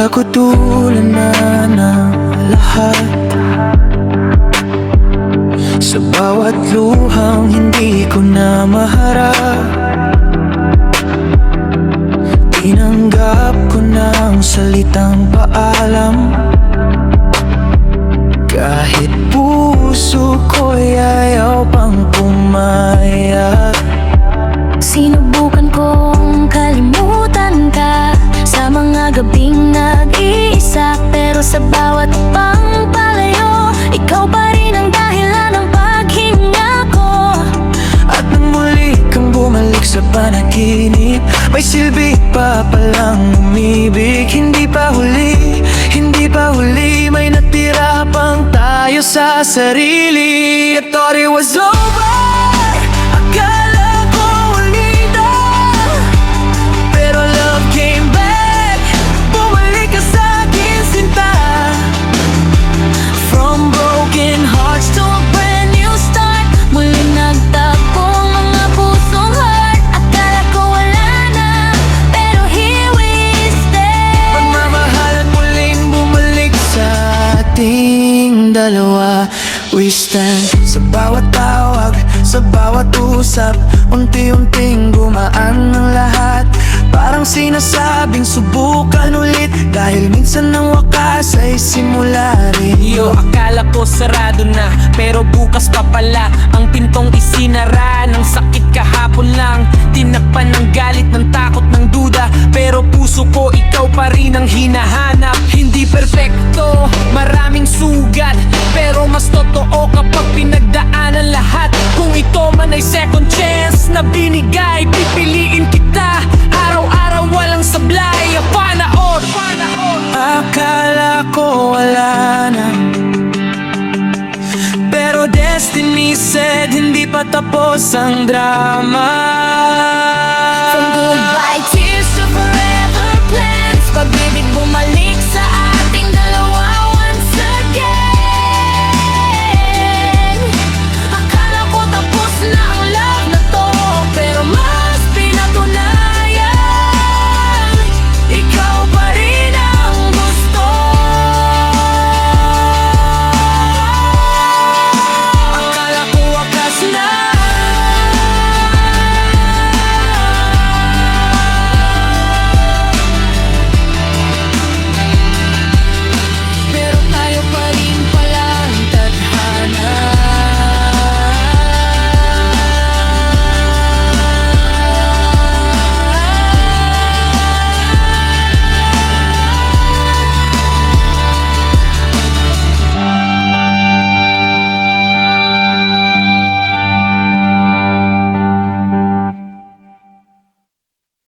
Akala ko dulo na ng lahat. Sa bawat luhang hindi ko na maharap, tinanggap ko ng salitang paalam. Kahit puso ko'y ayaw pang pumayag. Sinubukan kong kalimutan ka sa mga gabing nag-iisa, pero sa bawat pangpalayo, ikaw pa rin ang dahilan ng paghinga ko. At nang muli kang bumalik sa panaginip, may silbi pa palang umibig. Hindi pa huli, hindi pa huli, may natira pang tayo sa sarili. I thought it was over, akala ko uli na, pero love came back, bumalik ka sa'kin sinta. From broken hearts to a brand new start, muling nagtagpo mga pusong heart. Akala ko wala na, pero here we stay. Pagmamahal at muling bumalik sa ating dalawa. We stand. Sa bawat tawag, sa bawat usap, unti-unting gumaan ng lahat. Parang sinasabing subukan ulit, dahil minsan ng wakas ay simula rin. Yo, akala ko sarado na, pero bukas pa pala ang pintong isinara. Ng sakit kahapon lang, tinakpan ng galit, ng takot, ng duda, pero puso ko ikaw pa rin ang hinahanap. Hindi perfecto, maraming sugat, pero mas totoo kapag pinagdaanan lahat. Kung ito man ay second chance na binigay, pipiliin kita araw-araw walang sablay. Panaod, panaod. Akala ko wala na, pero destiny said hindi pa tapos ang drama. From goodbye tears to forever plans, pag-ibig bumalik